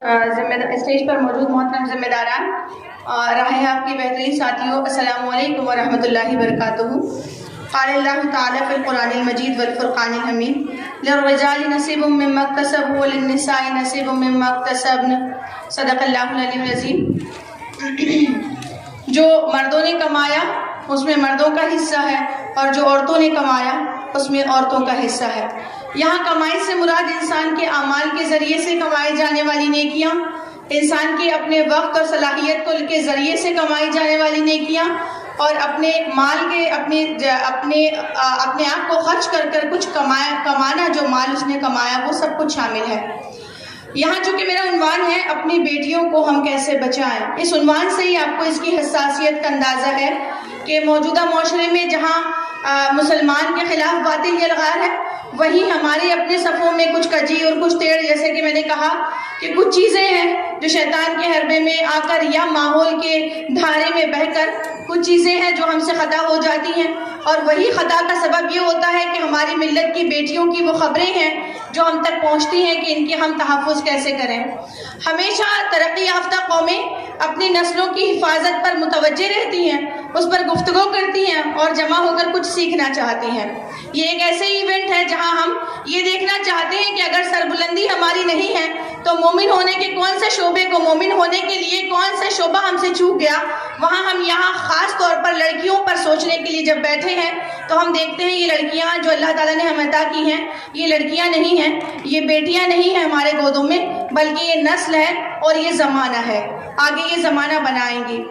Stage پر موجود محترم ذمہ داران، رہے آپ کی بہترین ساتھیوں، السلام علیکم ورحمۃ اللہ وبرکاتہ۔ قال اللہ تعالیٰ فی القرآن المجید والفرقان الحمید للرجال نصیب مما اکتسبوا وللنساء نصیب مما اکتسبن، صدق اللہ العلی العظیم۔ جو مردوں نے کمایا اس میں مردوں کا حصہ ہے، اور جو عورتوں نے کمایا اس میں عورتوں کا حصہ ہے۔ یہاں کمائی سے مراد انسان کے اعمال کے ذریعے سے کمائی جانے والی نیکیاں، انسان کے اپنے وقت اور صلاحیت کے ذریعے سے کمائی جانے والی نیکیاں، اور اپنے مال کے اپنے آپ کو خرچ کر کچھ کمانا، جو مال اس نے کمایا وہ سب کچھ شامل ہے۔ یہاں چونکہ میرا عنوان ہے اپنی بیٹیوں کو ہم کیسے بچائیں، اس عنوان سے ہی آپ کو اس کی حساسیت کا اندازہ ہے کہ موجودہ معاشرے میں جہاں مسلمان کے خلاف باطل یلغار ہے، وہیں ہمارے اپنے صفوں میں کچھ کجی اور کچھ ٹیڑھ، جیسے کہ میں نے کہا کہ کچھ چیزیں ہیں جو شیطان کے حربے میں آ کر یا ماحول کے دھارے میں بہہ کر کچھ چیزیں ہیں جو ہم سے خطا ہو جاتی ہیں، اور وہی خطا کا سبب یہ ہوتا ہے کہ ہماری ملت کی بیٹیوں کی وہ خبریں ہیں جو ہم تک پہنچتی ہیں کہ ان کے ہم تحفظ کیسے کریں۔ ہمیشہ ترقی یافتہ قومیں اپنی نسلوں کی حفاظت پر متوجہ رہتی ہیں، اس پر گفتگو کرتی ہیں اور جمع ہو کر کچھ سیکھنا چاہتی ہیں۔ یہ ایک ایسے ایونٹ ہے جہاں ہم یہ دیکھنا چاہتے ہیں کہ اگر سربلندی ہماری نہیں ہے تو مومن ہونے کے کون سے شعبے کو، مومن ہونے کے لیے کون سے شعبہ ہم سے چوک گیا۔ وہاں ہم یہاں خاص طور پر لڑکیوں پر سوچنے کے لیے جب بیٹھے ہیں تو ہم دیکھتے ہیں یہ لڑکیاں جو اللہ تعالیٰ نے ہمیں عطا کی ہیں، یہ لڑکیاں نہیں ہیں، یہ بیٹیاں نہیں ہیں ہمارے گودوں میں، بلکہ یہ نسل ہے اور یہ زمانہ ہے، آگے یہ زمانہ بنائیں گی۔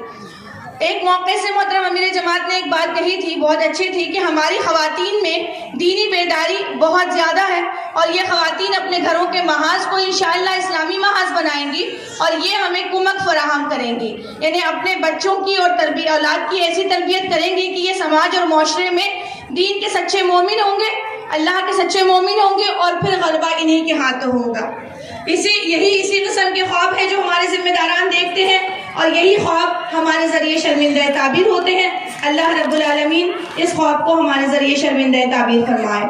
ایک موقع سے محترم امیر جماعت نے ایک بات کہی تھی، بہت اچھی تھی، کہ ہماری خواتین میں دینی بیداری بہت زیادہ ہے، اور یہ خواتین اپنے گھروں کے محاذ کو انشاءاللہ اسلامی محاذ بنائیں گی، اور یہ ہمیں کمک فراہم کریں گی، یعنی اپنے بچوں کی اور اولاد کی ایسی تربیت کریں گی کہ یہ سماج اور معاشرے میں دین کے سچے مومن ہوں گے، اللہ کے سچے مومن ہوں گے، اور پھر غلبہ انہی کے ہاتھوں ہوگا۔ اسی قسم کے خواب ہے جو ہمارے ذمہ داران دیکھتے ہیں، اور یہی خواب ہمارے ذریعے شرمندہ تعبیر ہوتے ہیں۔ اللہ رب العالمین اس خواب کو ہمارے ذریعے شرمندہ تعبیر فرمائے۔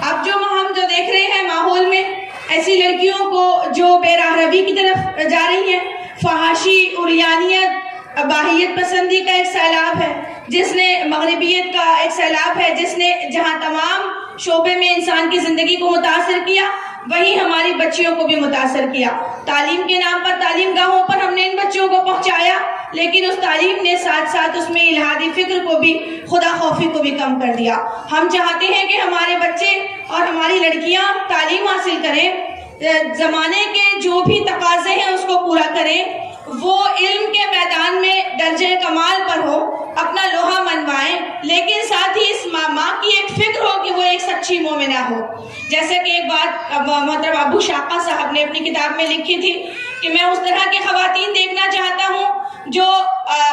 اب ہم جو دیکھ رہے ہیں ماحول میں ایسی لڑکیوں کو جو بے راہ روی کی طرف جا رہی ہیں، فحاشی، عریانیت، اباحیت پسندی کا ایک سیلاب ہے، جس نے مغربیت کا ایک سیلاب ہے، جس نے جہاں تمام شعبے میں انسان کی زندگی کو متاثر کیا، وہیں ہماری بچیوں کو بھی متاثر کیا۔ تعلیم کے نام پر تعلیم گاہوں پر ہم نے ان بچوں کو پہنچایا، لیکن اس تعلیم نے ساتھ ساتھ اس میں الہادی فکر کو بھی، خدا خوفی کو بھی کم کر دیا۔ ہم چاہتے ہیں کہ ہمارے بچے اور ہماری لڑکیاں تعلیم حاصل کریں، زمانے کے جو بھی تقاضے ہیں اس کو پورا کریں، وہ علم کے میدان میں درجہ کمال پر ہو، اپنا لوہا منوائیں، لیکن ساتھ ہی اس ماں کی ایک فکر ہو کہ وہ ایک سچی مومنہ ہو۔ جیسے کہ ایک بات محترم ابو شاقہ صاحب نے اپنی کتاب میں لکھی تھی کہ میں اس طرح کی خواتین دیکھنا چاہتا ہوں جو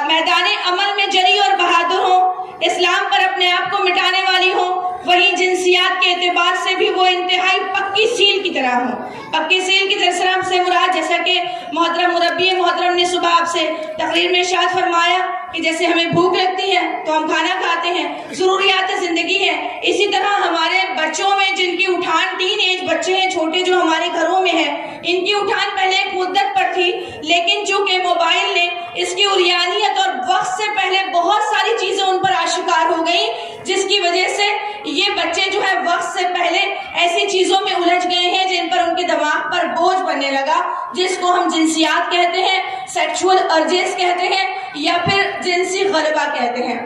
میدان عمل میں جری اور بہادر ہوں، اسلام پر اپنے آپ کو مٹانے والی ہوں، وہیں جنسیات کے اعتبار سے بھی وہ انتہائی پکی سیل کی طرح ہوں۔ پکی سیل کی طرح سے مراد، جیسا کہ محترم مربی محترم نے صبح آپ سے تقریر میں ارشاد فرمایا کہ جیسے ہمیں بھوک لگتی ہے تو ہم کھانا کھاتے ہیں، ضروریات زندگی ہے، اسی طرح ہمارے بچوں میں جن کی اٹھان ٹین ایج بچے ہیں چھوٹے جو ہمارے گھروں میں ہیں، ان کی اٹھان پہلے ایک مدت پر تھی، لیکن چونکہ موبائل نے اس کی عریانیت اور وقت سے پہلے بہت ساری چیزیں ان پر آشکار ہو گئیں، جس کی وجہ سے یہ بچے جو ہے وقت سے پہلے ایسی چیزوں میں الجھ گئے ہیں جن پر ان کے دماغ پر بوجھ بننے لگا، جس کو ہم جنسیات کہتے ہیں، سیکشول ارجز کہتے ہیں، یا پھر جنسی غلبہ کہتے ہیں۔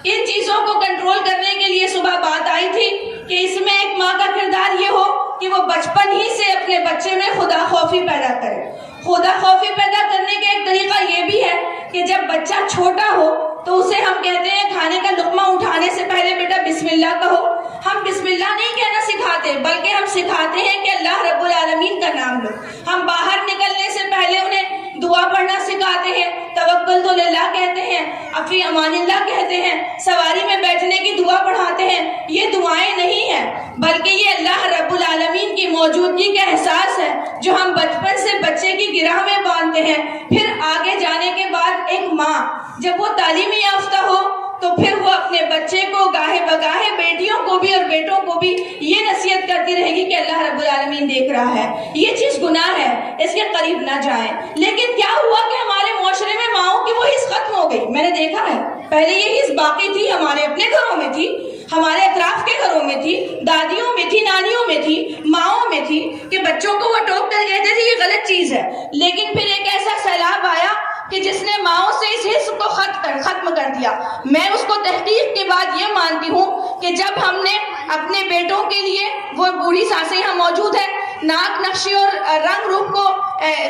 ان چیزوں کو کنٹرول کرنے کے لیے صبح بات آئی تھی کہ اس میں ایک ماں کا کردار یہ ہو کہ وہ بچپن ہی سے اپنے بچے میں خدا خوفی پیدا کرے۔ خدا خوفی پیدا کرنے کا ایک طریقہ یہ بھی ہے کہ جب بچہ چھوٹا ہو تو اسے ہم کہتے ہیں کھانے کا لقمہ اٹھانے سے پہلے بیٹا بسم اللہ کہو۔ ہم بسم اللہ نہیں کہنا سکھاتے، بلکہ ہم سکھاتے ہیں کہ اللہ رب العالمین کا نام لو۔ ہم باہر نکلنے سے پہلے انہیں دعا پڑھنا سکھاتے ہیں، توکل تو للہ کہتے ہیں، فی امان اللہ کہتے ہیں، سواری میں بیٹھنے کی دعا پڑھاتے ہیں۔ یہ دعائیں نہیں ہیں، بلکہ یہ اللہ رب العالمین کی موجودگی کا احساس ہے جو ہم بچپن سے بچے کی گرہ میں باندھتے ہیں۔ پھر آگے جانے کے بعد ایک ماں جب وہ تعلیمی یافتہ ہو تو پھر وہ اپنے بچے کو گاہے بگاہے بیٹیوں کو بھی اور بیٹوں کو بھی یہ نصیحت کرتی رہے گی کہ اللہ رب العالمین دیکھ رہا ہے، یہ چیز گناہ ہے، اس کے قریب نہ جائیں۔ لیکن کیا ہوا کہ ہمارے معاشرے میں ماؤں کی وہ حس ختم ہو گئی۔ میں نے دیکھا ہے پہلے یہ حس باقی تھی، ہمارے اپنے گھروں میں تھی، ہمارے اطراف کے گھروں میں تھی، دادیوں میں تھی، نانیوں میں تھی، ماؤں میں تھی، کہ بچوں کو وہ ٹوک کر کہتے تھے یہ غلط چیز ہے۔ لیکن پھر ایک ایسا سیلاب آیا کہ جس نے ماؤں سے اس حس کو ختم کر دیا۔ میں اس کو تحقیق کے بعد یہ مانتی ہوں کہ جب ہم نے اپنے بیٹوں کے لیے وہ بوڑھی سانسیں یہاں موجود ہیں، ناک نقشے اور رنگ روپ کو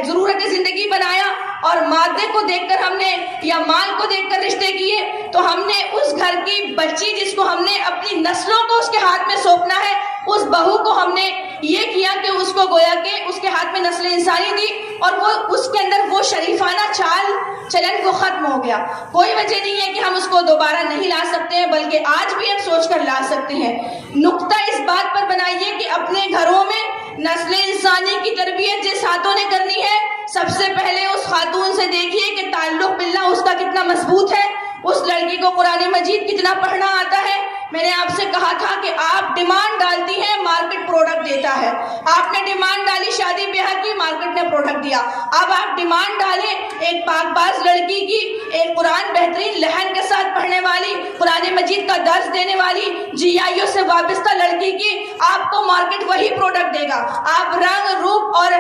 ضرورت زندگی بنایا اور مادے کو دیکھ کر ہم نے یا مال کو دیکھ کر رشتے کیے، تو ہم نے اس گھر کی بچی جس کو ہم نے اپنی نسلوں کو اس کے ہاتھ میں سونپنا ہے، اس بہو کو ہم نے یہ کیا کہ اس کو گویا کہ اس کے ہاتھ میں نسل انسانی دی اور وہ اس کے اندر وہ شریفانہ چال چلن وہ ختم ہو گیا۔ کوئی وجہ نہیں ہے کہ ہم اس کو دوبارہ نہیں لا سکتے ہیں، بلکہ آج بھی ہم سوچ کر لا سکتے ہیں۔ نقطہ اس بات پر بنائیے کہ اپنے گھروں میں نسل انسانی کی تربیت جس ہاتھوں نے کرنی ہے، سب سے پہلے اس خاتون سے دیکھیے کہ تعلق باللہ اس کا کتنا مضبوط ہے، اس لڑکی کو قرآن مجید کتنا پڑھنا آتا ہے۔ میں نے آپ سے کہا تھا کہ آپ ڈیمانڈ ڈالتی ہیں، مارکیٹ پروڈکٹ دیتا ہے۔ آپ نے ڈیمانڈ ڈالی شادی بیاہ کی، مارکیٹ نے پروڈکٹ دیا۔ اب آپ ڈیمانڈ ڈالیں ایک پاک باز لڑکی کی، ایک قرآن بہترین لہن کے ساتھ پڑھنے والی، قرآن مجید کا درس دینے والی، جی آئیوں سے وابستہ لڑکی کی، آپ کو مارکیٹ وہی پروڈکٹ دے گا۔ آپ رنگ روپ اور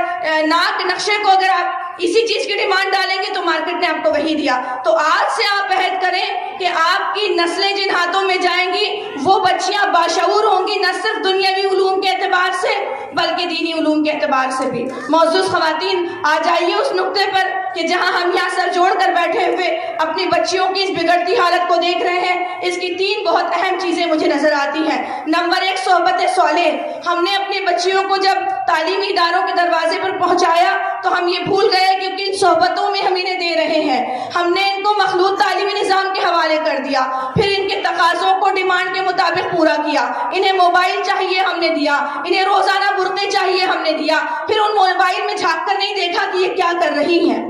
ناک نقشے کو اگر آپ اسی چیز کی ڈیمانڈ ڈالیں گے تو مارکیٹ نے آپ کو وہی دیا۔ تو آج سے آپ عہد کریں کہ آپ کی نسلیں جن ہاتھوں میں جائیں گی وہ بچیاں باشعور ہوں گی، نہ صرف دنیاوی علوم کے اعتبار سے بلکہ دینی علوم کے اعتبار سے بھی۔ معزز خواتین، آ جائیے اس نقطے پر کہ جہاں ہم یہاں سر جوڑ کر بیٹھے ہوئے اپنی بچیوں کی اس بگڑتی حالت کو دیکھ رہے ہیں، اس کی 3 بہت اہم چیزیں مجھے نظر آتی ہیں۔ نمبر 1، صحبت صالح۔ ہم نے اپنی بچیوں کو جب تعلیمی اداروں کے دروازے پر پہنچایا تو ہم یہ بھول گئے کہ کن صحبتوں میں ہم انہیں دے رہے ہیں۔ ہم نے ان کو مخلوط تعلیمی نظام کے حوالے کر دیا، پھر ان کے تقاضوں کو ڈیمانڈ کے مطابق پورا کیا۔ انہیں موبائل چاہیے، ہم نے دیا۔ انہیں روزانہ برقعے چاہیے، ہم نے دیا۔ پھر ان موبائل میں جھانک کر نہیں دیکھا کہ یہ کیا کر رہی ہیں،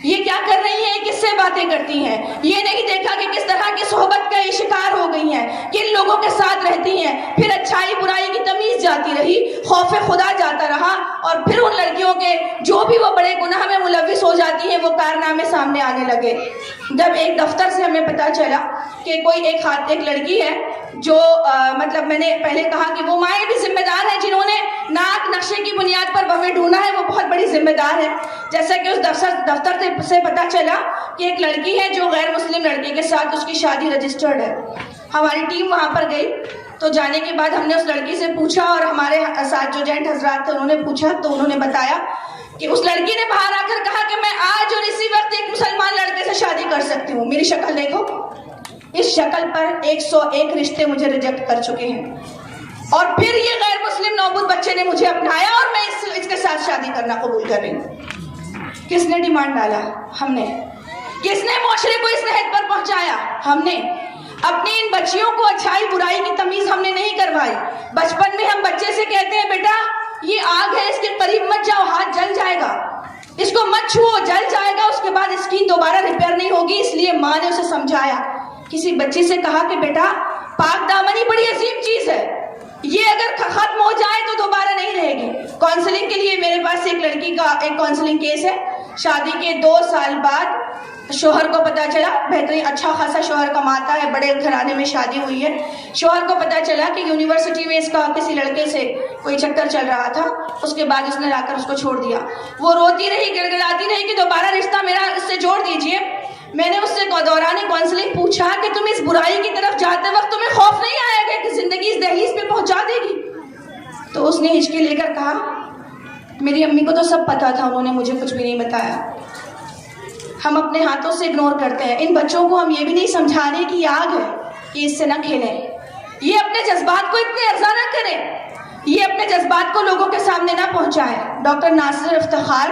یہ کیا کر رہی ہیں، کس سے باتیں کرتی ہیں۔ یہ نہیں دیکھا کہ کس طرح کی صحبت کا شکار ہو گئی ہیں، کن لوگوں کے ساتھ رہتی ہیں۔ پھر اچھائی برائی کی تمیز جاتی رہی، خوف خدا جاتا رہا، اور پھر ان لڑکیوں کے جو بھی وہ بڑے گناہ میں ملوث ہو جاتی ہیں وہ کارنامے سامنے آنے لگے۔ جب ایک دفتر سے ہمیں پتہ چلا کہ کوئی ایک لڑکی ہے جو مطلب میں نے پہلے کہا کہ وہ مائیں بھی ذمہ دار ہیں جنہوں نے ناک نقشے کی بنیاد پر بہویں ڈھونڈا ہے، وہ بہت بڑی ذمہ دار ہے۔ جیسا کہ اس دفتر سے پتہ چلا کہ ایک لڑکی ہے جو غیر مسلم لڑکے کے ساتھ اس کی شادی رجسٹرڈ ہے۔ ہماری ٹیم وہاں پر گئی تو جانے کے بعد ہم نے اس لڑکی سے پوچھا، اور ہمارے ساتھ جو جینٹ حضرات تھے انہوں نے پوچھا، تو انہوں نے بتایا کہ اس لڑکی نے باہر آ کر کہا کہ میں آج اور اسی وقت ایک مسلمان لڑکے سے شادی کر سکتی ہوں۔ میری شکل دیکھو، اس شکل پر 101 رشتے مجھے ریجیکٹ کر چکے ہیں، اور پھر یہ غیر مسلم نوبود بچے نے مجھے اپنایا اور میں اس کے ساتھ شادی کرنا قبول کر رہی ہوں۔ کس نے ڈیمانڈ ڈالا؟ ہم نے۔ کس نے معاشرے کو اس نہج پر پہنچایا؟ ہم نے۔ اپنی ان بچیوں کو اچھائی برائی کی تمیز ہم نے نہیں کروائی۔ بچپن میں ہم بچے سے کہتے ہیں بیٹا یہ آگ ہے، اس کے قریب مت جاؤ، ہاتھ جل جائے گا، اس کو مت چھوؤ، جل جائے گا، اس کے بعد اسکین دوبارہ ریپیئر نہیں ہوگی، اس لیے ماں نے اسے سمجھایا۔ کسی بچی سے کہا کہ بیٹا پاک دامنی بڑی عظیم چیز ہے، یہ اگر ختم ہو جائے تو دوبارہ نہیں رہے گی۔ کاؤنسلنگ کے لیے میرے پاس ایک لڑکی کا ایک کاؤنسلنگ کیس ہے۔ شادی کے 2 سال بعد شوہر کو پتا چلا، بہترین اچھا خاصا شوہر کماتا ہے، بڑے گھرانے میں شادی ہوئی ہے۔ شوہر کو پتا چلا کہ یونیورسٹی میں اس کا کسی لڑکے سے کوئی چکر چل رہا تھا، اس کے بعد اس نے لا کر اس کو چھوڑ دیا۔ وہ روتی رہی، گڑگڑاتی رہی کہ دوبارہ رشتہ میرا اس سے جوڑ دیجئے۔ میں نے اس سے دوران کاؤنسلنگ پوچھا کہ تم اس برائی کی طرف جاتے وقت تمہیں خوف نہیں آیا گا کہ زندگی اس دہلیز پہ پہنچا دے گی؟ تو اس نے ہچکی لے کر کہا میری امی کو تو سب پتا تھا، انہوں نے مجھے کچھ بھی نہیں بتایا۔ ہم اپنے ہاتھوں سے اگنور کرتے ہیں۔ ان بچوں کو ہم یہ بھی نہیں سمجھا رہے کہ یہ آگ ہے، کہ اس سے نہ کھیلیں، یہ اپنے جذبات کو اتنے ارزاں نہ کریں، یہ اپنے جذبات کو لوگوں کے سامنے نہ پہنچائیں۔ ڈاکٹر ناصر افتخار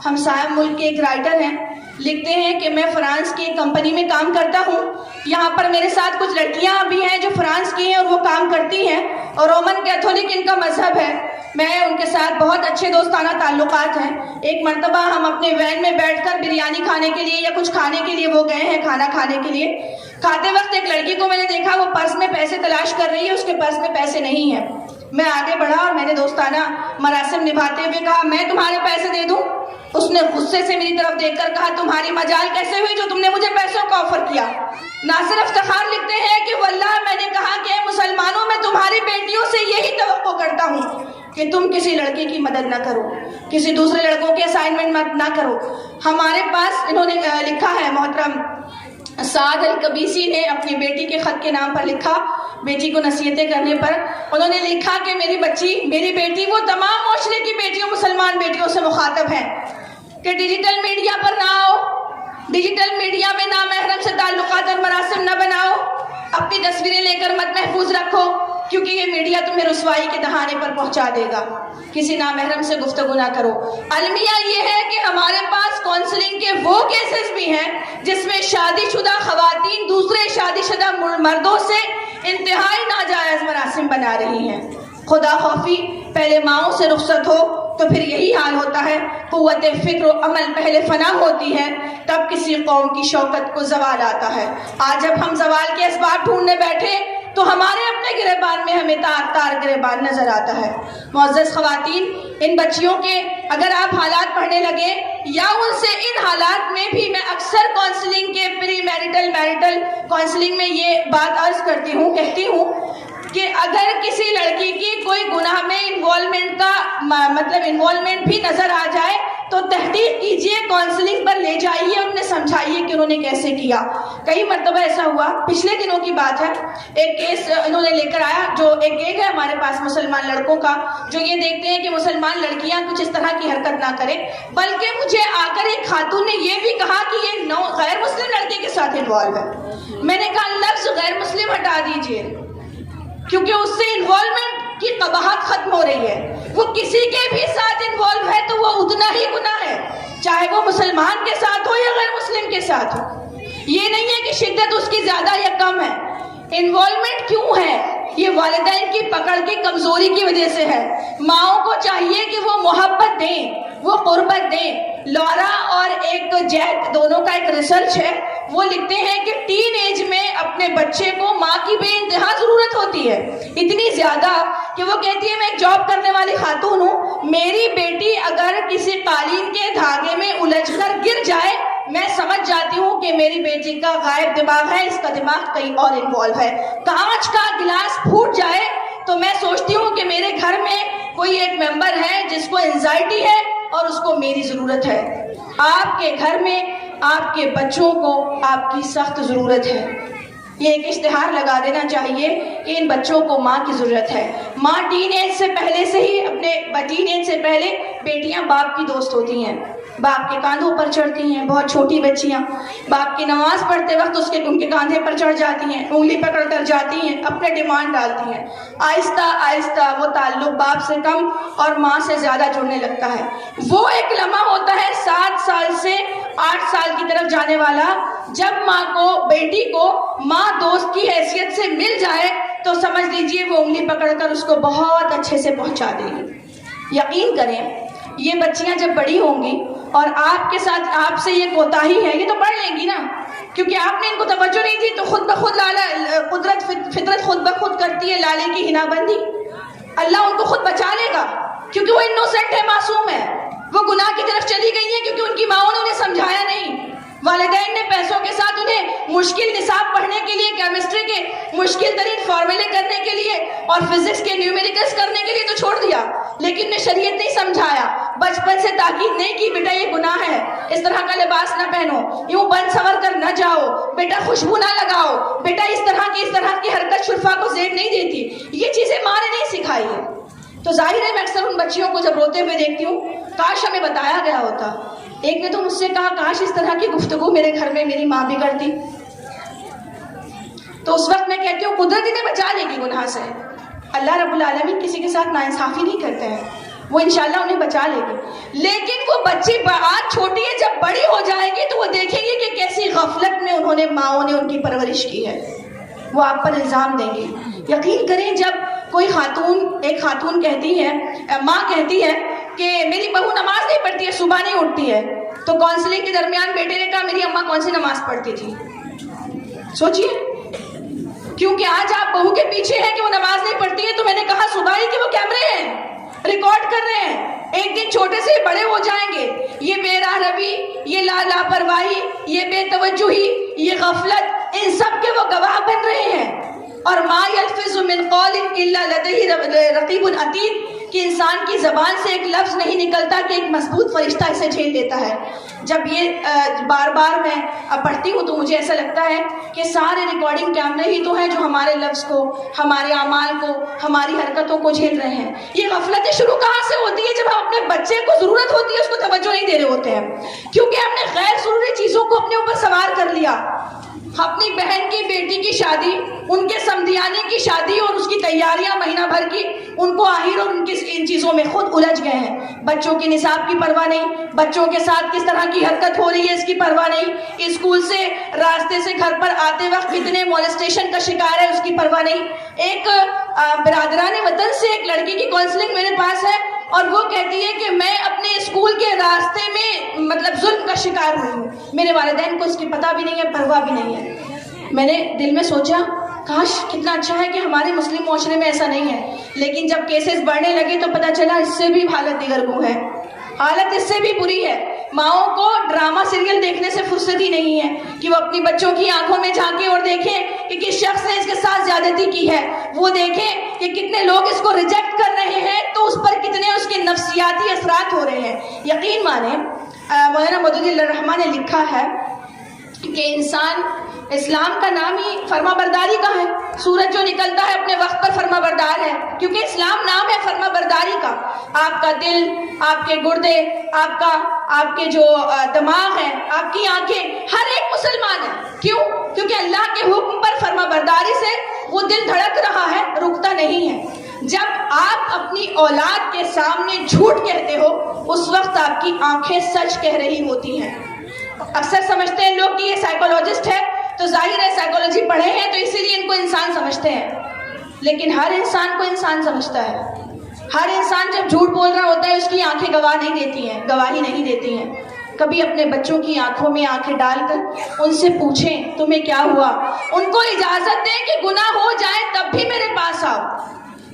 ہمسایہ ملک کے ایک رائٹر ہیں، لکھتے ہیں کہ میں فرانس کی ایک کمپنی میں کام کرتا ہوں، یہاں پر میرے ساتھ کچھ لڑکیاں بھی ہیں جو فرانس کی ہیں اور وہ کام کرتی ہیں، اور رومن کیتھولک ان کا مذہب ہے۔ میں ان کے ساتھ بہت اچھے دوستانہ تعلقات ہیں۔ ایک مرتبہ ہم اپنے وین میں بیٹھ کر بریانی کھانے کے لیے یا کچھ کھانے کے لیے وہ گئے ہیں، کھانا کھانے کے لیے۔ کھاتے وقت ایک لڑکی کو میں نے دیکھا وہ پرس میں پیسے تلاش کر رہی ہے، اس کے پرس میں پیسے نہیں ہیں۔ میں آگے بڑھا اور میں نے دوستانہ مراسم نبھاتے ہوئے کہا میں تمہارے پیسے دے دوں؟ اس نے غصے سے میری طرف دیکھ کر کہا تمہاری مجال کیسے ہوئی جو تم نے مجھے پیسوں کا آفر کیا؟ ناصر افتخار لکھتے ہیں کہ واللہ میں نے کہا کہ مسلمانوں میں تمہاری بیٹیوں سے یہی توقع کرتا ہوں کہ تم کسی لڑکے کی مدد نہ کرو، کسی دوسرے لڑکوں کے اسائنمنٹ نہ کرو۔ ہمارے پاس انہوں نے لکھا ہے، محترم سعد القبیسی نے اپنی بیٹی کے خط کے نام پر لکھا، بیٹی کو نصیحتیں کرنے پر انہوں نے لکھا کہ میری بیٹی وہ تمام معاشرے کی بیٹیوں، مسلمان بیٹیوں سے مخاطب ہیں کہ ڈیجیٹل میڈیا پر نہ آؤ، ڈیجیٹل میڈیا میں نامحرم سے تعلقات اور مراسم نہ بناؤ، اپنی تصویریں لے کر مت محفوظ رکھو کیونکہ یہ میڈیا تمہیں رسوائی کے دہانے پر پہنچا دے گا، کسی نامحرم سے گفتگو نہ کرو۔ المیہ یہ ہے کہ ہمارے پاس کونسلنگ کے وہ کیسز بھی ہیں جس میں شادی شدہ خواتین دوسرے شادی شدہ مردوں سے انتہائی ناجائز مراسم بنا رہی ہیں۔ خدا خوفی پہلے ماؤں سے رخصت ہو تو پھر یہی حال ہوتا ہے، قوت فکر و عمل پہلے فنا ہوتی ہے تب کسی قوم کی شوکت کو زوال آتا ہے۔ آج جب ہم زوال کے اسباب ڈھونڈنے بیٹھے تو ہمارے اپنے گریبان میں ہمیں تار تار گریبان نظر آتا ہے۔ معزز خواتین، ان بچیوں کے اگر آپ حالات پڑھنے لگے یا ان سے ان حالات میں بھی، میں اکثر کونسلنگ کے پری میرٹل کونسلنگ میں یہ بات عرض کہتی ہوں کہ اگر کسی لڑکی کی کوئی گناہ میں انوالومنٹ بھی نظر آ جائے تو تحقیق کیجئے، کونسلنگ پر لے جائیے، انہیں سمجھائیے کہ انہوں نے کیسے کیا۔ کئی مرتبہ ایسا ہوا، پچھلے دنوں کی بات ہے، ایک کیس انہوں نے لے کر آیا، جو ایک گینگ ہے ہمارے پاس مسلمان لڑکوں کا جو یہ دیکھتے ہیں کہ مسلمان لڑکیاں کچھ اس طرح کی حرکت نہ کریں، بلکہ مجھے آ کر ایک خاتون نے یہ بھی کہا کہ یہ غیر مسلم لڑکے کے ساتھ انوالو ہے۔ میں نے کہا لفظ غیر مسلم ہٹا دیجئے کیونکہ اس سے انوالومنٹ کی قباحت ختم ہو رہی ہے۔ وہ کسی کے بھی ساتھ انوالو ہے تو وہ اتنا ہی گناہ ہے، چاہے وہ مسلمان کے ساتھ ہو یا غیر مسلم کے ساتھ ہو۔ یہ نہیں ہے کہ شدت اس کی زیادہ یا کم ہے۔ انوالومنٹ کیوں ہے؟ یہ والدین کی پکڑ کی کمزوری کی وجہ سے ہے۔ ماؤں کو چاہیے کہ وہ محبت دیں، وہ قربت دیں۔ لورا اور ایک جیک دونوں کا ایک ریسرچ ہے، وہ لکھتے ہیں کہ ٹین ایج میں اپنے بچے کو ماں کی بے انتہا ضرورت ہوتی ہے، اتنی زیادہ کہ وہ کہتی ہے میں ایک جاب کرنے والی خاتون ہوں، میری بیٹی اگر کسی قالین کے دھاگے میں الجھ کر گر جائے میں سمجھ جاتی ہوں کہ میری بیٹی کا غائب دماغ ہے، اس کا دماغ کہیں اور انوالو ہے۔ کانچ کا گلاس پھوٹ جائے تو میں سوچتی ہوں کہ میرے گھر میں کوئی ایک ممبر ہے جس کو انزائٹی ہے اور اس کو میری ضرورت ہے۔ آپ کے گھر میں آپ کے بچوں کو آپ کی سخت ضرورت ہے۔ یہ ایک اشتہار لگا دینا چاہیے کہ ان بچوں کو ماں کی ضرورت ہے۔ ماں ٹین ایج سے پہلے سے ہی ٹین ایج سے پہلے بیٹیاں باپ کی دوست ہوتی ہیں، باپ کے کاندھوں پر چڑھتی ہیں۔ بہت چھوٹی بچیاں باپ کی نماز پڑھتے وقت ان کے کاندھے پر چڑھ جاتی ہیں، انگلی پکڑ کر جاتی ہیں، اپنے ڈیمانڈ ڈالتی ہیں۔ آہستہ آہستہ وہ تعلق باپ سے کم اور ماں سے زیادہ جڑنے لگتا ہے۔ وہ ایک لمحہ ہوتا ہے 7 سال سے 8 سال کی طرف جانے والا، جب ماں کو بیٹی کو ماں دوست کی حیثیت سے مل جائے تو سمجھ لیجئے وہ انگلی پکڑ کر اس کو بہت اچھے سے پہنچا دے گی۔ یقین کریں یہ بچیاں جب بڑی ہوں گی اور آپ سے یہ کوتاہی ہے، یہ تو پڑھ لیں گی نا، کیونکہ آپ نے ان کو توجہ نہیں دی تو خود بخود فطرت خود بخود کرتی ہے لالے کی ہنا بندی۔ اللہ ان کو خود بچا لے گا کیونکہ وہ انوسنٹ ہے، معصوم ہے۔ وہ گناہ کی طرف چلی گئی ہیں کیونکہ ان کی ماؤں نے انہیں سمجھایا نہیں۔ والدین نے پیسوں کے ساتھ انہیں مشکل نصاب پڑھنے کے لیے، کیمسٹری کے مشکل ترین فارمولے کرنے کے لیے اور فزکس کے نیومیریکلز کرنے کے لیے تو چھوڑ دیا، لیکن نے شریعت نہیں سمجھایا، بچپن سے تاکید نہیں کی بیٹا یہ گناہ ہے، اس طرح کا لباس نہ پہنو، یوں بن سنور کر نہ جاؤ، بیٹا خوشبو نہ لگاؤ، بیٹا اس طرح کی حرکت شرفا کو زیب نہیں دیتی۔ یہ چیزیں ماں نے نہیں سکھائی ہے۔ تو ظاہر ہے میں اکثر ان بچیوں کو جب روتے ہوئے دیکھتی ہوں، کاش ہمیں بتایا گیا ہوتا۔ ایک نے تو مجھ سے کہا کاش اس طرح کی گفتگو میرے گھر میں میری ماں بھی کرتی۔ تو اس وقت میں کہتی ہوں قدرت انہیں بچا لے گی گناہ سے۔ اللہ رب العالمین کسی کے ساتھ ناانصافی نہیں کرتے ہیں، وہ انشاءاللہ انہیں بچا لے گی۔ لیکن وہ بچی آج چھوٹی ہے، جب بڑی ہو جائے گی تو وہ دیکھیں گی کہ کیسی غفلت میں ماؤں نے ان کی پرورش کی ہے، وہ آپ پر الزام دیں گی۔ یقین کریں جب کوئی ایک خاتون کہتی ہے، ماں کہتی ہے کہ میری بہو نماز نہیں پڑھتی ہے، صبح نہیں اٹھتی ہے، تو کونسلنگ کے درمیان بیٹے نے کہا میری اماں کون سی نماز پڑھتی تھی؟ سوچئے، کیونکہ آج آپ بہو کے پیچھے ہیں کہ وہ نماز نہیں پڑھتی ہے، تو میں نے کہا صبح ہی کہ وہ کیمرے ہیں، ریکارڈ کر رہے ہیں، ایک دن چھوٹے سے بڑے ہو جائیں گے، یہ بے راہ روی، یہ لاپرواہی، یہ بے توجہی، یہ غفلت، ان سب کے وہ گواہ بن رہے ہیں۔ اور ما یلفظ من قول الا لدیہ رقیب عتید، کہ انسان کی زبان سے ایک لفظ نہیں نکلتا کہ ایک مضبوط فرشتہ اسے جھیل لیتا ہے۔ جب یہ بار بار میں پڑھتی ہوں تو مجھے ایسا لگتا ہے کہ سارے ریکارڈنگ کیمرے ہی تو ہیں جو ہمارے لفظ کو، ہمارے اعمال کو، ہماری حرکتوں کو جھیل رہے ہیں۔ یہ غفلتیں شروع کہاں سے ہوتی ہے؟ جب ہم اپنے بچے کو ضرورت ہوتی ہے اس کو توجہ نہیں دے رہے ہوتے ہیں، کیونکہ ہم نے غیر ضروری چیزوں کو اپنے اوپر سوار کر لیا۔ اپنی بہن کی بیٹی کی شادی، ان کے سمدھیانے کی شادی اور اس کی تیاریاں مہینہ بھر کی، ان کو آہر اور ان چیزوں میں خود الجھ گئے ہیں۔ بچوں کی نصاب کی پرواہ نہیں، بچوں کے ساتھ کس طرح کی حرکت ہو رہی ہے اس کی پرواہ نہیں، اسکول سے راستے سے گھر پر آتے وقت کتنے مولسٹیشن کا شکار ہے اس کی پرواہ نہیں۔ ایک برادران وطن سے ایک لڑکی کی کاؤنسلنگ میرے پاس ہے، اور وہ کہتی ہے کہ میں اپنے اسکول کے راستے میں ظلم کا شکار ہوئی ہوں، میرے والدین کو اس کی پتہ بھی نہیں ہے، پرواہ بھی نہیں ہے۔ میں نے دل میں سوچا کاش کتنا اچھا ہے کہ ہمارے مسلم معاشرے میں ایسا نہیں ہے، لیکن جب کیسز بڑھنے لگے تو پتہ چلا اس سے بھی حالت دیگرگوں ہے، حالت اس سے بھی بری ہے۔ ماؤں کو ڈرامہ سیریل دیکھنے سے فرصت ہی نہیں ہے کہ وہ اپنی بچوں کی آنکھوں میں جھانکیں اور دیکھیں کہ کس شخص نے اس کے ساتھ زیادتی کی ہے، وہ دیکھیں کہ کتنے لوگ اس کو ریجیکٹ کر رہے ہیں تو اس پر کتنے اس کے نفسیاتی اثرات ہو رہے ہیں۔ یقین مانیں مولانا مودودی الرحمٰن نے لکھا ہے کہ انسان، اسلام کا نام ہی فرما برداری کا ہے، سورج جو نکلتا ہے اپنے وقت پر فرما بردار ہے، کیونکہ اسلام نام ہے فرما برداری کا۔ آپ کا دل، آپ کے گردے، آپ کے جو دماغ ہے، آپ کی آنکھیں، ہر ایک مسلمان ہے۔ کیوں؟ کیونکہ اللہ کے حکم پر فرما برداری سے وہ دل دھڑک رہا ہے، رکتا نہیں ہے۔ جب آپ اپنی اولاد کے سامنے جھوٹ کہتے ہو اس وقت آپ کی آنکھیں سچ کہہ رہی ہوتی ہیں۔ اکثر سمجھتے ہیں لوگ کہ یہ سائیکولوجسٹ ہے تو ظاہر ہے سائیکولوجی پڑھے ہیں تو اسی لیے ان کو انسان سمجھتے ہیں، لیکن ہر انسان کو انسان سمجھتا ہے۔ ہر انسان جب جھوٹ بول رہا ہوتا ہے اس کی آنکھیں گواہی نہیں دیتی ہیں۔ کبھی اپنے بچوں کی آنکھوں میں آنکھیں ڈال کر ان سے پوچھیں تمہیں کیا ہوا، ان کو اجازت دیں کہ گناہ ہو جائے تب بھی میرے پاس آؤ۔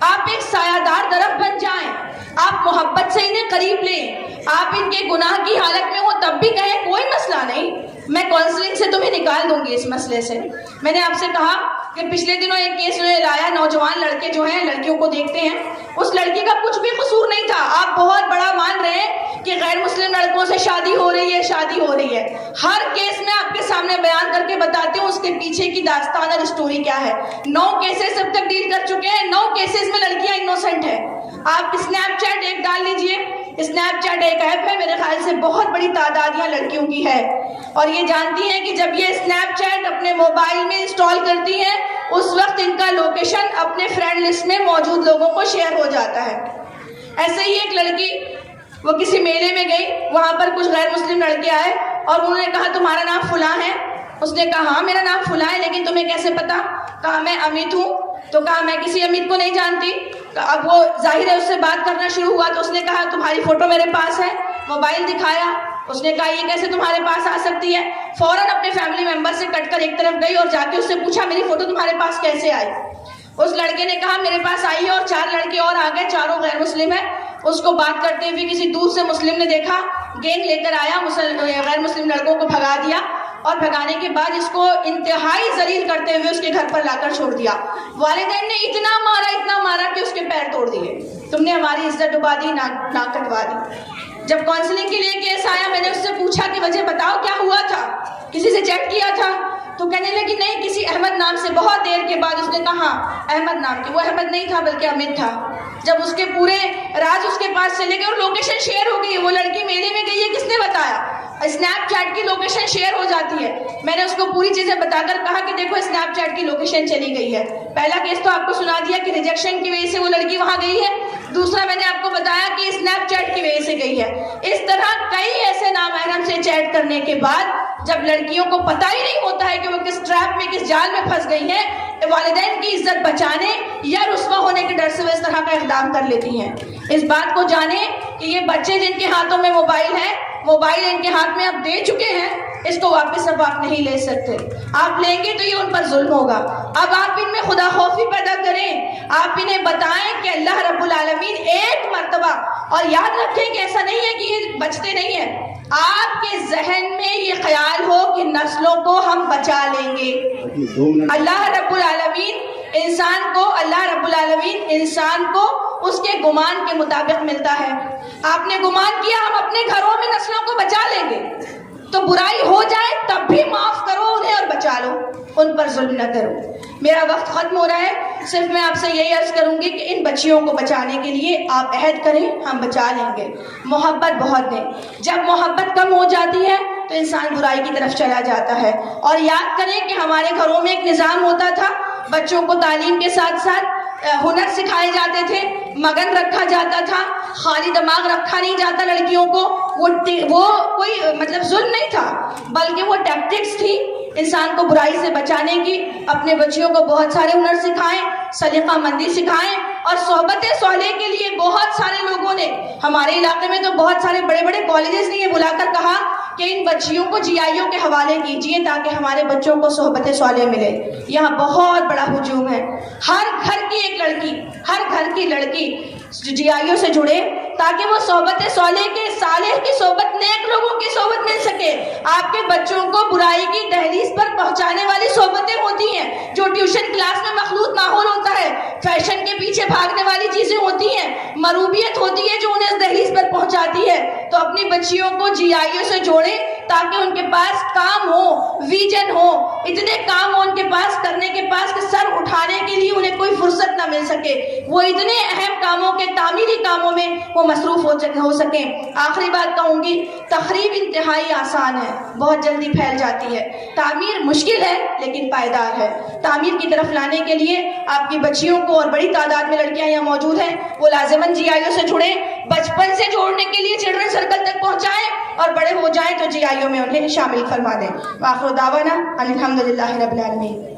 آپ ایک سایہ دار درخت بن جائیں، آپ محبت سے انہیں قریب لیں، آپ ان کے گناہ کی حالت میں ہو تب بھی کہیں کوئی مسئلہ نہیں، میں کاؤنسلنگ سے تمہیں نکال دوں گی اس مسئلے سے۔ میں نے آپ سے کہا کہ پچھلے دنوں ایک کیس لایا، نوجوان لڑکے جو ہیں لڑکیوں کو دیکھتے ہیں، اس لڑکی کا کچھ بھی قصور نہیں تھا، آپ بہت بڑا مان رہے ہیں کہ غیر مسلم لڑکوں سے شادی ہو رہی ہے۔ ہر کیس میں آپ کے سامنے بیان کر کے بتاتی ہوں اس کے پیچھے کی داستان اور اسٹوری کیا ہے۔ 9 کیسز اب تک ڈیل کر چکے ہیں، 9 کیسز میں لڑکیاں انوسنٹ ہیں۔ آپ اسنیپ چیٹ ایک ڈال لیجئے، اسنیپ چیٹ ایک ایپ ہے، میرے خیال سے بہت بڑی تعداد یہاں لڑکیوں کی ہے، اور یہ جانتی ہیں کہ جب یہ اسنیپ چیٹ اپنے موبائل میں انسٹال کرتی ہیں اس وقت ان کا لوکیشن اپنے فرینڈ لسٹ میں موجود لوگوں کو شیئر ہو جاتا ہے۔ ایسے ہی ایک لڑکی وہ کسی میلے میں گئی، وہاں پر کچھ غیر مسلم لڑکے آئے اور انہوں نے کہا تمہارا نام فلاں ہے؟ اس نے کہا ہاں میرا نام فلاں ہے، لیکن تمہیں کیسے پتا؟ کہا میں امیت ہوں۔ تو کہا میں کسی امیت کو نہیں جانتی۔ اب وہ ظاہر ہے اس سے بات کرنا شروع ہوا تو اس نے کہا تمہاری فوٹو میرے پاس ہے، موبائل دکھایا، اس نے کہا یہ کیسے تمہارے پاس آ سکتی ہے؟ فوراً اپنے فیملی ممبر سے کٹ کر ایک طرف گئی اور جا کے اس سے پوچھا میری فوٹو تمہارے پاس کیسے آئی؟ اس لڑکے نے کہا میرے پاس آئی ہے، اور 4 لڑکے اور آ گئے، چاروں غیر مسلم ہیں۔ اس کو بات کرتے ہوئے کسی دور سے مسلم نے دیکھا، گینگ لے کر آیا، غیر مسلم لڑکوں کو بھگا دیا، اور بھگانے کے بعد اس کو انتہائی ذلیل کرتے ہوئے اس کے گھر پر لا کر چھوڑ دیا۔ والدین نے اتنا مارا کہ اس کے پیر توڑ دیے، تم نے ہماری عزت ڈبا دی، ناک کٹوا دی۔ جب کاؤنسلنگ کے لیے کیس آیا میں نے اس سے پوچھا کہ وجہ بتاؤ کیا ہوا تھا، کسی سے چیٹ کیا تھا؟ تو کہنے لگی نہیں، کسی احمد نام سے۔ بہت دیر کے بعد اس نے کہا احمد نام کے، وہ احمد نہیں تھا بلکہ امت تھا۔ جب اس کے پورے راز اس کے پاس چلے گئے اور لوکیشن شیئر ہو گئی، وہ لڑکی میلے میں گئی ہے، کس نے بتایا؟ اسنیپ چیٹ کی لوکیشن شیئر ہو جاتی ہے۔ میں نے اس کو پوری چیزیں بتا کر کہا کہ دیکھو اسنیپ چیٹ کی لوکیشن چلی گئی ہے۔ پہلا کیس تو آپ کو سنا دیا کہ ریجیکشن کی وجہ سے وہ لڑکی وہاں گئی ہے، دوسرا میں نے آپ کو بتایا کہ اسنیپ چیٹ کی وجہ سے گئی ہے۔ اس طرح کئی ایسے نامحرم سے چیٹ کرنے کے بعد جب لڑکیوں کو پتہ ہی نہیں ہوتا ہے کہ وہ کس ٹریپ میں، کس جال میں پھنس گئی ہیں، والدین کی عزت بچانے یا رسوا ہونے کے ڈر سے وہ اس طرح کا اقدام کر لیتی ہیں۔ اس بات کو جانیں کہ یہ بچے جن کے ہاتھوں میں موبائل ہے موبائل ان کے ہاتھ میں آپ دے چکے ہیں، اس کو واپس اب آپ نہیں لے سکتے. آپ لیں گے تو یہ ان پر ظلم ہوگا. اب آپ ان میں خدا خوفی پیدا کریں، آپ انہیں بتائیں کہ اللہ رب العالمین ایک مرتبہ، اور یاد رکھیں کہ ایسا نہیں ہے کہ یہ بچتے نہیں ہیں، آپ کے ذہن میں یہ خیال ہو کہ نسلوں کو ہم بچا لیں گے. اللہ رب العالمین انسان کو اس کے گمان کے مطابق ملتا ہے. آپ نے گمان کیا ہم اپنے گھروں میں نسلوں کو بچا لیں گے، تو برائی ہو جائے تب بھی معاف کرو انہیں اور بچا لو، ان پر ظلم نہ کرو. میرا وقت ختم ہو رہا ہے، صرف میں آپ سے یہی عرض کروں گی کہ ان بچیوں کو بچانے کے لیے آپ عہد کریں، ہم بچا لیں گے. محبت بہت دیں. جب محبت کم ہو جاتی ہے تو انسان برائی کی طرف چلا جاتا ہے. اور یاد کریں کہ ہمارے گھروں میں ایک نظام ہوتا تھا، بچوں کو تعلیم کے ساتھ ساتھ ہنر سکھائے جاتے تھے، مگن رکھا جاتا تھا، خالی دماغ رکھا نہیں جاتا لڑکیوں کو. وہ کوئی مطلب ظلم نہیں تھا، بلکہ وہ ٹیکٹکس تھی انسان کو برائی سے بچانے کی. اپنے بچیوں کو بہت سارے ہنر سکھائیں، سلیقہ مندی سکھائیں، اور صحبت صالح کے لیے بہت سارے لوگوں نے ہمارے علاقے میں تو بہت سارے بڑے بڑے کالجز نے یہ بلا کر کہا کہ ان بچیوں کو جی آئیوں کے حوالے کیجیے تاکہ ہمارے بچوں کو صحبت صالح ملے. یہاں بہت بڑا ہجوم ہے. ہر گھر کی لڑکی جی آئیوں سے جڑے تاکہ وہ صحبت صالح کی صحبت، نیک لوگوں کی صحبت مل سکے. آپ کے بچوں کو برائی کی دہلیز پر پہنچانے والی صحبتیں ہوتی ہیں، جو ٹیوشن کلاس میں مخلوط ماحول ہوتا ہے، فیشن کے پیچھے بھاگنے والی چیزیں ہوتی ہیں، مروبیت ہوتی ہے جو انہیں اس دہلیز پر پہنچاتی ہے. تو اپنی بچیوں کو جی آئیوں سے جوڑیں تاکہ ان کے پاس کام ہو، ویژن ہو، اتنے کام ہو ان کے پاس کرنے کے پاس کہ سر اٹھانے کے لیے انہیں کوئی فرصت نہ مل سکے. وہ اتنے اہم کاموں کے، تعمیری کاموں میں وہ مصروف ہو سکیں. آخری بات کہوں گی، تخریب انتہائی آسان ہے، بہت جلدی پھیل جاتی ہے. تعمیر مشکل ہے لیکن پائیدار ہے. تعمیر کی طرف لانے کے لیے آپ کی بچیوں کو، اور بڑی تعداد میں لڑکیاں یہاں موجود ہیں، وہ لازماً جی آئیوں سے جڑیں. بچپن سے جوڑنے کے لیے چلڈرن سرکل تک پہنچائیں، اور بڑے ہو جائیں تو جی آئیوں میں انہیں شامل فرما دیں. وآخر دعوانا الحمدللہ رب العالمین.